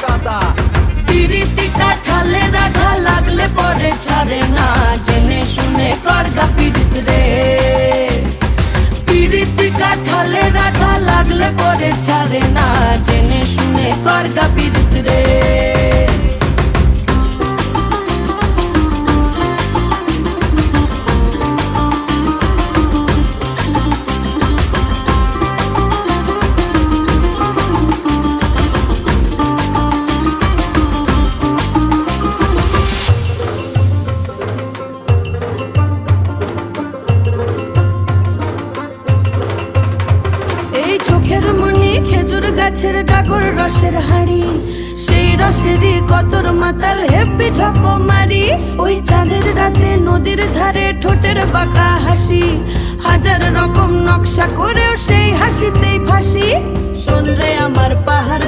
গাদা। পিরিতি কাঠালে রাধা লাগলে পরে ছাড়ে না, জেনে শুনে করগা পিরিত রে। পিরিতি কাঠালে রাধা লাগলে পরে ছাড়ে না, জেনে শুনে করগা পিরিত রে। এই চোখের মনি খেজুর গাছের ডাগর রসের হাড়ি, সেই রসেরই কতর মাতাল হেপি ঝকো মারি। ওই চাঁদের রাতে নদীর ধারে ঠোঁটের বাঁকা হাসি, হাজার রকম নকশা করেও সেই হাসিতেই ফাঁসি। শোন রে আমার পাহাড়